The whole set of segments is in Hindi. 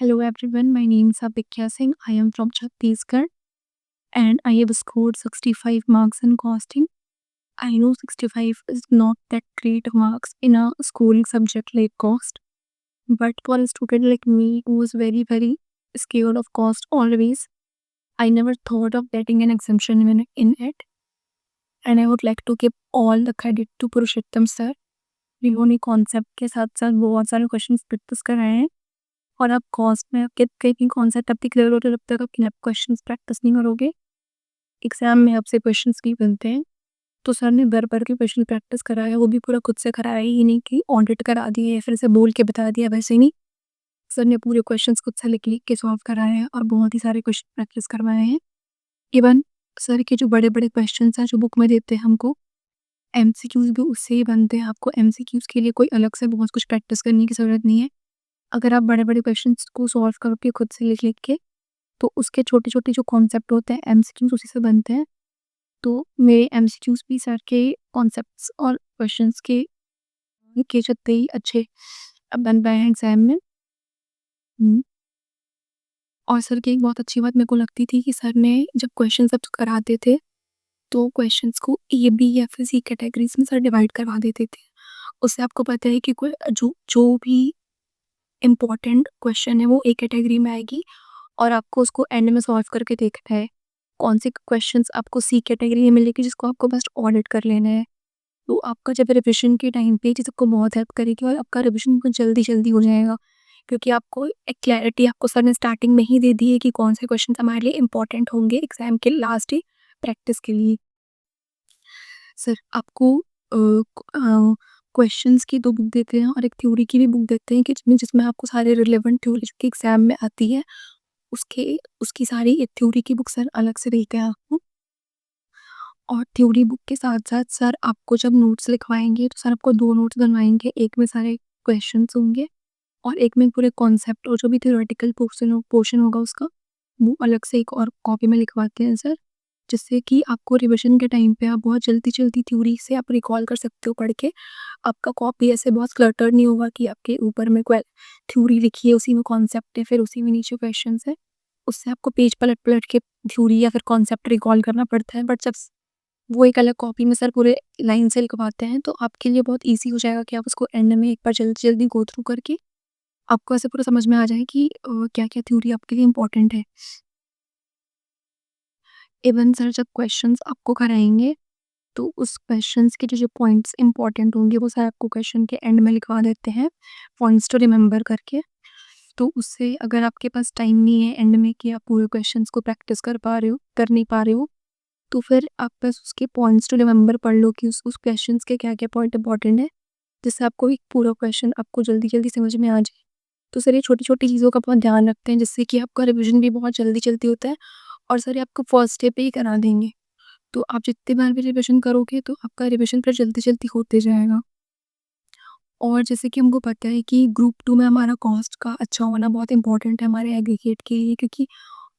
Hello everyone, my name is Abhikya Singh. I am from Chhattisgarh and I have scored 65 marks in costing. I know 65 is not that great marks in a schooling subject like cost, but for a student like me who was very scared of cost always, I never thought of getting an exemption in it. And I would like to give all the credit to Purushottam sir. जिन्होंने कॉन्सेप्ट के साथ साथ बहुत सारे क्वेश्चंस प्रैक्टिस कराए हैं और आप कॉस्ट में आपके कई कॉन्सेप्ट तब तक क्लियर होते हैं जब तक आप क्वेश्चंस प्रैक्टिस नहीं करोगे। एग्जाम में आपसे क्वेश्चंस भी बनते हैं, तो सर ने भर के क्वेश्चन प्रैक्टिस कराया, वो भी पूरा खुद से कराया, ये नहीं कि ऑडिट करा दिए या फिर से बोल के बता दिया, वैसे नहीं। सर ने पूरे क्वेश्चंस खुद से लिख लिख के सॉल्व कराए हैं और बहुत ही सारे क्वेश्चन प्रैक्टिस करवाए हैं। इवन सर के जो बड़े बड़े क्वेश्चन हैं जो बुक में देते हैं हमको, एमसीक्यूज भी उससे ही बनते हैं। आपको एमसीक्यूज के लिए कोई अलग से बहुत कुछ प्रैक्टिस करने की ज़रूरत नहीं है। अगर आप बड़े बड़े क्वेश्चंस को सॉल्व करोगे खुद से लिख लिख के, तो उसके छोटे-छोटे जो कॉन्सेप्ट होते हैं एमसीक्यूज़ उसी से बनते हैं। तो मेरे एमसीक्यूज़ भी सर के कॉन्सेप्ट्स और क्वेश्चंस के चलते ही अच्छे बन पाए हैं एग्ज़ाम में। और सर की एक बहुत अच्छी बात मेरे को लगती थी कि सर ने जब क्वेश्चन सब कराते थे, तो क्वेश्चंस को ए, बी या फिर सी कैटेगरीज़ में सर डिवाइड करवा देते थे। उससे आपको पता है कि कोई जो जो भी इम्पोर्टेंट क्वेश्चन है वो ए कैटेगरी में आएगी और आपको उसको एंड में सॉल्व करके देखना है। कौन से क्वेश्चंस आपको सी कैटेगरी में मिलेगी जिसको आपको बस ऑडिट कर लेना है। तो आपका जब रिविज़न के टाइम पे ये चीज़ आपको बहुत हेल्प करेगी और आपका रिविज़न बहुत जल्दी-जल्दी हो जाएगा। क्योंकि आपको एक क्लैरिटी आपको सर ने स्टार्टिंग में ही दे दी है कि कौन से क्वेश्चंस हमारे लिए इम्पोर्टेंट होंगे एग्ज़ाम के लास्ट डे प्रैक्टिस के लिए। सर आपको क्वेश्चंस की 2 बुक देते हैं और एक थ्योरी की भी बुक देते हैं कि जिसमें आपको सारे रिलेवेंट थ्योरी जो कि एग्ज़ाम में आती है, उसकी सारी थ्योरी की बुक सर अलग से देते हैं आपको। और थ्योरी बुक के साथ-साथ सर आपको जब नोट्स लिखवाएँगे तो सर आपको 2 नोट्स बनवाएँगे, एक में सारे क्वेश्चंस होंगे और एक में पूरे कॉन्सेप्ट और जो भी थ्योरेटिकल पोर्शन होगा उसका, वो अलग से एक और कॉपी में लिखवाते हैं सर। जिससे कि आपको रिविज़न के टाइम पे आप बहुत जल्दी-जल्दी थ्योरी से आप रिकॉल कर सकते हो पढ़ के। आपका कॉपी ऐसे बहुत क्लटर्ड नहीं होगा कि आपके ऊपर में थ्योरी लिखी है, उसी में कॉन्सेप्ट है, फिर उसी में नीचे क्वेश्चंस है। उससे आपको पेज पलट-पलट के थ्योरी या फिर कॉन्सेप्ट रिकॉल करना पड़ता है। बट जब वो एक अलग कॉपी में सर पूरे लाइन से लिखवाते हैं, तो आपके लिए बहुत ईज़ी हो जाएगा कि आप उसको एंड में एक बार जल्दी-जल्दी गो थ्रू करके आपको ऐसे पूरा समझ में आ जाए कि क्या-क्या थ्योरी आपके लिए इम्पोर्टेंट है। इवन सर जब क्वेश्चंस आपको कराएँगे, तो उस क्वेश्चंस के जो पॉइंट्स इम्पोर्टेंट होंगे, वो सर आपको क्वेश्चन के एंड में लिखवा देते हैं, पॉइंट्स टू रिमेंबर करके। तो उससे अगर आपके पास टाइम नहीं है एंड में कि आप पूरे क्वेश्चंस को प्रैक्टिस कर नहीं पा रहे हो, तो फिर आप बस उसके पॉइंट्स टू रिमेंबर पढ़ लो कि उस क्वेश्चंस के क्या-क्या पॉइंट इम्पोर्टेंट है, जिससे आपको एक पूरा क्वेश्चन आपको जल्दी-जल्दी समझ में आ जाए। तो सर ये छोटी-छोटी चीज़ों का बहुत ध्यान रखते हैं जिससे कि आपका रिविज़न भी बहुत जल्दी-जल्दी होता है और सर ये आपको फर्स्ट डे पे ही करा देंगे। तो आप जितनी बार भी रिविज़न करोगे तो आपका रिविज़न फिर जल्दी-जल्दी होते जाएगा। और जैसे कि हमको पता है कि ग्रुप 2 में हमारा कॉस्ट का अच्छा होना बहुत इम्पोर्टेंट है हमारे एग्रीगेट के लिए, क्योंकि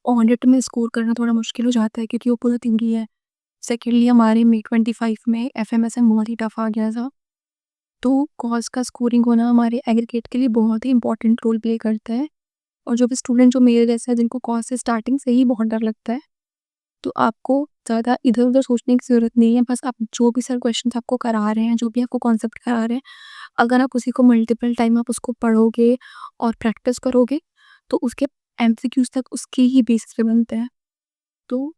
ऑडिट में स्कोर करना थोड़ा मुश्किल हो जाता है क्योंकि वो पूरा थ्योरी है। सेकेंडली हमारे में 25 में एफएमएसएम बहुत ही टफ आ गया था। तो कॉस्ट का स्कोरिंग होना हमारे एग्रीगेट के लिए बहुत ही इम्पोर्टेंट रोल प्ले करता है। और जो भी स्टूडेंट जो मेरे जैसा है जिनको कॉस्ट से स्टार्टिंग से ही बहुत डर लगता है, तो आपको ज़्यादा इधर-उधर सोचने की ज़रूरत नहीं है। बस आप जो भी सर क्वेश्चंस आपको करा रहे हैं, जो भी आपको कॉन्सेप्ट करा रहे हैं, अगर आप उसी को मल्टीपल टाइम आप उसको पढ़ोगे और प्रैक्टिस करोगे, तो उसके एमसीक्यूज़ तक उसके ही बेसिस पे बनते हैं। तो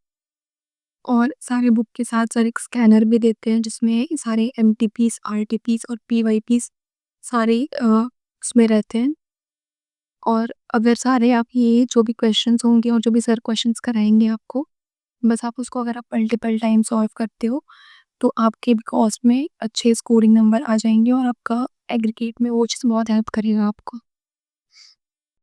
और सारे बुक के साथ सर एक स्कैनर भी देते हैं जिसमें सारे एमटीपीज़, आरटीपीज़ और पीवाईपीज़ सारे उसमें रहते हैं। और अगर सारे आप ये जो भी क्वेश्चंस होंगे और जो भी सर क्वेश्चंस कराएँगे आपको, बस आप उसको अगर आप मल्टीपल टाइम सॉल्व करते हो, तो आपके भी कॉस्ट में अच्छे स्कोरिंग नंबर आ जाएँगे और आपका एग्रीगेट में वो चीज़ बहुत हेल्प करेगा आपको।